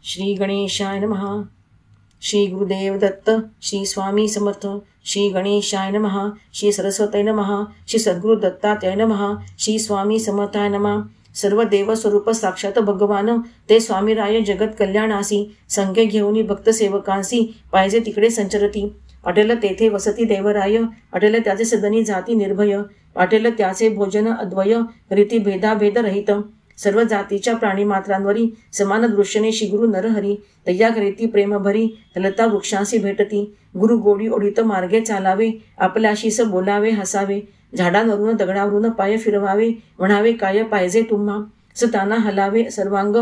श्री गणेशाय नमः। श्री गुरुदेव दत्त, श्री स्वामी समर्थ, श्री गणेशाय नमः। श्री सरस्वती नमः। श्री सद्गुरु दत्तात्रेय नमः। श्री स्वामी समर्थाय नमः। सर्व देव स्वरूप साक्षात भगवान ते स्वामीराय जगत कल्याणासी, संघे घेऊनी भक्त सेवकांसी पाहिजे तिकडे संचरती। अटेल तेथे वसती देवराय, अटेल त्याचे सदनी जाती निर्भय, अटेल त्याचे भोजन अद्वय, रीती भेदाभेद रहित। सर्व जातीच्या प्राणी मात्रांवरी समान दृष्टीने श्रीगुरु नरहरी, तय्या करीती प्रेम भरी लता वृक्षांशी भेटती। गुरु गोडी ओढीत मार्गे चालावे, आपल्याशीस बोलावे हसावे, झाडांवरून दगडावरून पाय फिरवावे, म्हणावे काय पाहिजे तुम्हा, सताना हलावे सर्वांग,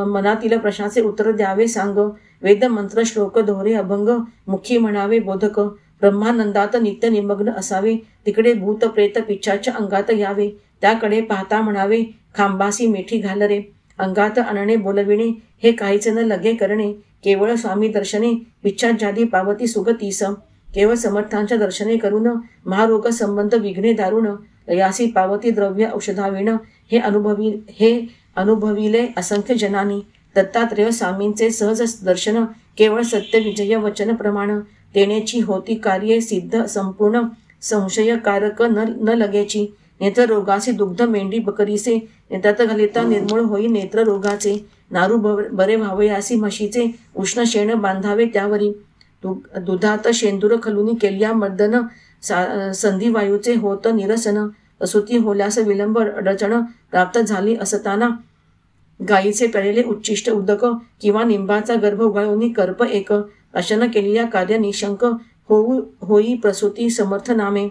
मनातील प्रश्नाचे उत्तर द्यावे सांग। वेद मंत्र श्लोक दोहरे अभंग, मुखी म्हणावे बोधक, ब्रह्मानंदात नित्य निमग्न असावे, तिकडे भूत प्रेत पिच्छाच्या अंगात यावे, त्याकडे पाहता म्हणावे खांबासी मिठी घाल रे। अंगात आणणे बोलविणे हे काहीच न लगे करणे, केवळ स्वामी दर्शने पिच्छा जादी पावती सुगतीस। केवळ समर्थांच्या दर्शने करून महारोग संबंध विघ्ने दारुण, लयासी पावती द्रव्य औषधाविण, हे अनुभविले असंख्य जनानी। दत्तात्रेय स्वामींचे सहज दर्शन, केवळ सत्य विजय वचन प्रमाण, तेनेची होती कार्ये सिद्ध संपूर्ण, संशयकारक न लगेची। नेत्र रोगाचे दुग्ध मेंढी बकरीचे, नेत्रात घालिता निर्मूळ होई नेत्र रोगाचे। नारू बरे व्हावयासी म्हशीचे, उष्ण शेण बांधावे त्यावरी, दुधात शेंदूर खलुनी केल्या मर्दन, संधिवायूचे होत निरसन। असुती होल्यास विलंब अडचण प्राप्त झाली असताना, गायीचे प्यालेले उच्चिष्ट उदक किंवा निंबाचा गर्भ उगाळून कर्प एक, अशन केलेल्या कार्य निशंक होई प्रसूती समर्थ नामे।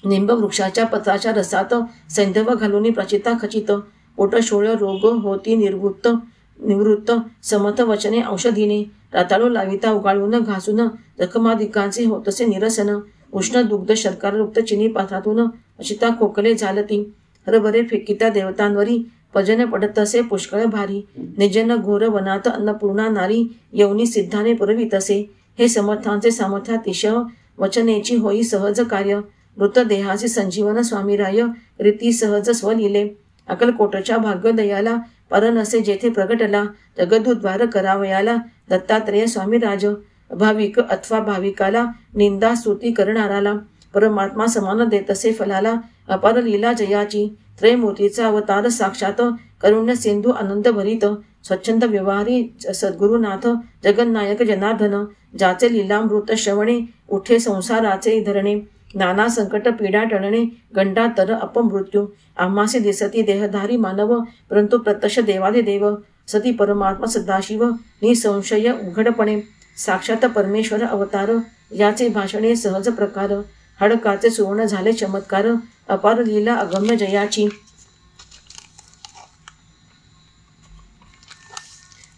निंब वृक्षाच्या पत्राच्या रसात सैंधव घालून प्रचिता खचित, पोटशोळ रोग होती निवृत्त, समर्थ वचने औषधीने। राताळू लाविता उगाळून घासून, जखमादिकांचे होतसे निरसन। उष्ण दुग्ध शर्करायुक्त चिनी पात्रातून अशिता खोकले झालती। हरभरे फेकिता देवतांवरी, भजन पडतसे पुष्कळ भारी। निजन घोर वनात अन्नपूर्णा नारी, यवनी सिद्धाने पुरवितसे। हे समर्थांचे सामर्थ्यातिशय, वचनेची होई सहज कार्य। मृतदेहाचे संजीवन स्वामीराय, रीती सहज स्वलिले। अकलकोटच्या भाग्योदयाला, परनसे जेथे प्रगटला, जगदुद्वार करावयाला दत्तात्रेय स्वामीराज। भाविक अथवा भाविकाला, निंदा स्तुती करणाराला, परमात्मा समान देतसे फलाला। अपार लीला जयाची, त्रयमूर्तीचा अवतार साक्षात, करुण्य सिंधू आनंद भरित। स्वच्छंद व्यवहारी सद्गुरुनाथ, जगन्नायक जनार्दन, ज्याचे लीलामृत श्रवणे उठे संसाराचे धरणे। नाना संकट पीडा टळणे, गंडातर अपमृत्यू। आम्हासे दिसती देहधारी मानव, परंतु प्रत्यक्ष देवादिदेव। सती परमात्मा सदाशिव, निसंशय उघडपणे। साक्षात परमेश्वर अवतार, याचे भाषणे सहज प्रकार। हडकाचे सुवर्ण झाले चमत्कार, अपार लीला अगम्य जयाची।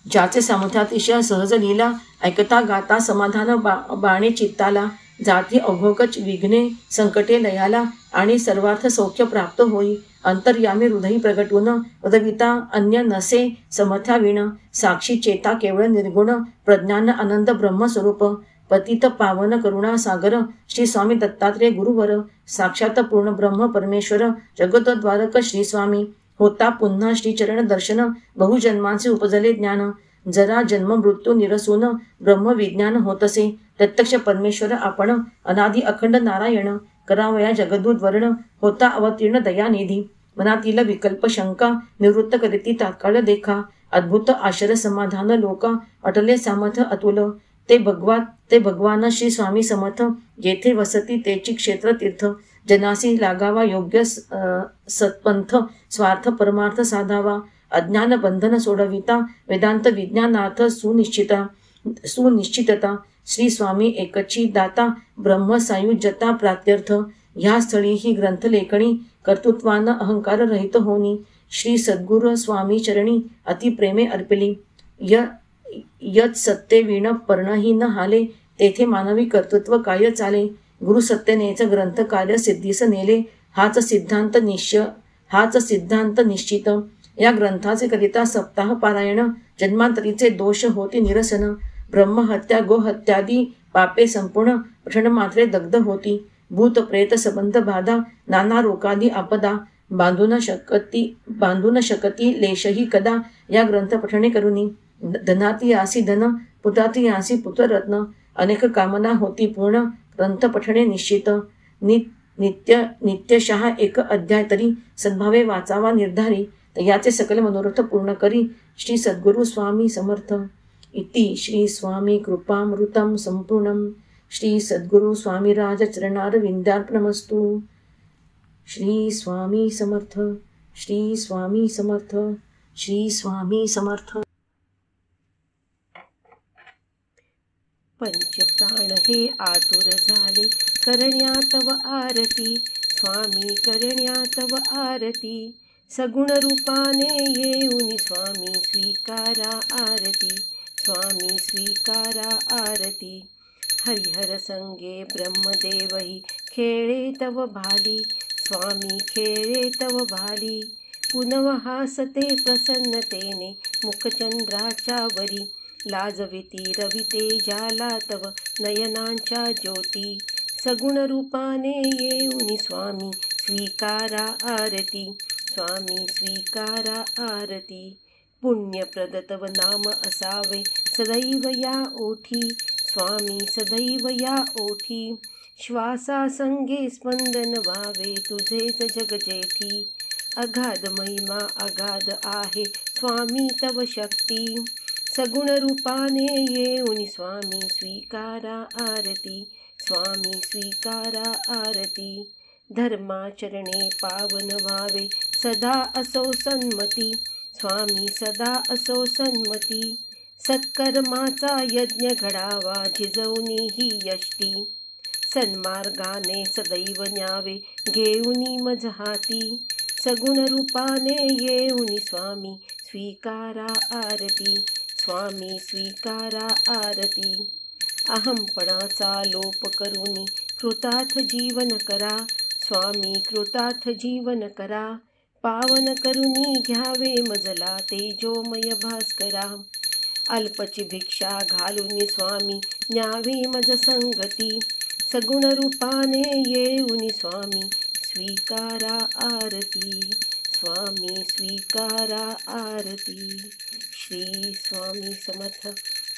ज्याचे सामर्थ्यातिशय सहज लीला, ऐकता गाता समाधान बाणे चित्ताला। जाती अघोगच विघ्ने संकटे लयाला, आणि सर्वार्थ सौख्य प्राप्त होई। अंतर्यामी हृदयी प्रगटून, उदविता अन्य नसे समर्थाविण। साक्षी चेता केवळ निर्गुण, प्रज्ञान आनंद ब्रह्मस्वरूप। पतित पावन करुणा सागर, श्री स्वामी दत्तात्रेय गुरुवर। साक्षात पूर्ण ब्रह्म परमेश्वर, जगद्द्वारक श्री स्वामी। होता पुन्हा श्रीचरण दर्शन, बहुजन्मांचे उपजले ज्ञान। जरा जन्म मृत्यू निरसून, ब्रह्मविज्ञान होतसे। प्रत्यक्ष परमेश्वर आपण, अनादि अखंड नारायण। करावया जगदूत वर्ण, होता अवतीर्ण दयानिधी। मनातील विकल्प शंका, निवृत्त करीती तात्काळ देखा। अद्भुत आश्चर्य समाधान लोका, अटले सामर्थ्य अतुल। ते भगवान श्री स्वामी समर्थ, जेथे वसती तेची क्षेत्र तीर्थ। जनासी लागावा योग्य सत्पंथ, स्वार्थ परमार्थ साधावा। अज्ञान बंधन सोडविता, वेदांत विज्ञानार्थ सुनिश्चितता। श्री स्वामी एकची दाता, ब्रह्म सायुज्यता प्रात्यर्थ। ह्या स्थळी ही ग्रंथलेखणी, कर्तृत्वान अहंकार रहित होनी। श्री सद्गुरु स्वामी चरणी, अतिप्रेमे अर्पिली। यत सत्ते विण पर्णही न हाले, तेथे मानवी कर्तृत्व काय चाले। गुरु सत्तेनेच ग्रंथ कार्य सिद्धीस नेले, हाच सिद्धांत निश्चित। या ग्रंथाचे करिता सप्ताह पारायण, जन्मांतरीचे दोष होती निरसन। ब्रह्महत्या गोहत्यादी पापे संपूर्ण, पठण मात्रे दग्ध होती। भूत प्रेत संबंध बाधा, नाना रोगादी आपदा। बांधू न शकती लेशही कदा, या ग्रंथ पठणे करुनी। धनाती आसी धन, पुताती आसी पुत्ररत्न, अनेक कामना होती पूर्ण, ग्रंथ पठणे निश्चित, नित्यशः एक अध्याय तरी, सद्भावे वाचावा निर्धारी, याचे सकल मनोरथ पूर्ण करी, श्री सद्गुरु स्वामी समर्थ. इति श्री स्वामी कृपामृतं संपूर्णं. श्री सद्गुरु स्वामीराज चरणारविंदार्पणमस्तु. श्री स्वामी समर्थ. श्री स्वामी समर्थ. श्री स्वामी समर्थ. पंचप्राण हे आतुर झाले करण्या तव आरती, स्वामी करण्या तव आरती. सगुण रूपाने येऊनी स्वामी स्वीकारा आरती, स्वामी स्वीकारा आरती. हरिहर संगे ब्रह्मदेवही खेळे तव भाली, स्वामी खेळे तव भाली. पुनव हासते प्रसन्नतेने मुखचंद्राच्या वरी, लाजविती रविते जाला तव नयनांच्या ज्योती. सगुण रूपाने येऊनी स्वामी स्वीकारा आरती, स्वामी स्वीकारा आरती. पुण्यप्रद तव नाम असावे सदैव या ओठी, स्वामी सदैव या ओठी. श्वासासंगे स्पंदन व्हावे तुझेच जगजेठी, अगाध महिमा अगाध आहे स्वामी तव शक्ती. सगुण रूपाने येऊनी स्वामी स्वीकारा आरती, स्वामी स्वीकारा आरती. धर्माचरणे पावन व्हावे सदा असो सन्मती, स्वामी सदा असो सन्मती. सत्कर्माचा यज्ञ घडावा झिजवणी ही यष्टी, सन्मार्गाने सदैव न्यावे घेऊनी मज हाती. सगुण रूपाने येऊनी स्वामी स्वीकारा आरती, स्वामी स्वीकारा आरती. अहंपणाचा लोप करुनी कृतार्थ जीवन करा, स्वामी कृतार्थ जीवन करा. पावन करुनी घ्यावे मजला तेजोमय भास्करा, अल्पची भिक्षा घालून स्वामी न्यावी मज संगती. सगुण रूपाने येऊनी स्वामी स्वीकारा आरती, स्वामी स्वीकारा आरती. श्री स्वामी समर्थ.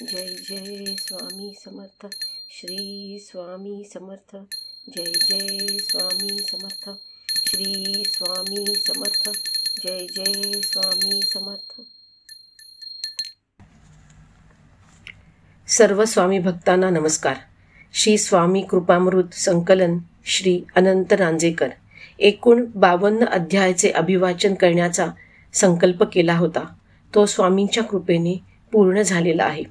जय जय स्वामी समर्थ. श्री स्वामी समर्थ. जय जय स्वामी समर्थ. श्री स्वामी समर्थ. जय जय स्वामी समर्थ. सर्व स्वामी भक्तांना नमस्कार. श्री स्वामी कृपामृत संकलन श्री अनंत रांजेकर. एकूण 52 अध्यायाचे अभिवाचन करण्याचा संकल्प केला होता. तो स्वामींच्या कृपेने पूर्ण झालेला आहे.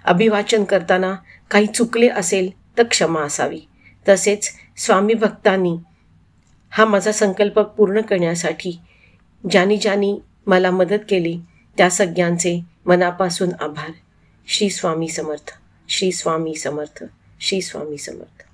अभिवाचन करताना काही चुकले असेल तर क्षमा असावी. तसेच स्वामी भक्तांनी हा माझा संकल्प पूर्ण करण्यासाठी ज्यांनी मला मदत केली त्या सगळ्यांचे मनापासून आभार. श्री स्वामी समर्थ. श्री स्वामी समर्थ. श्री स्वामी समर्थ.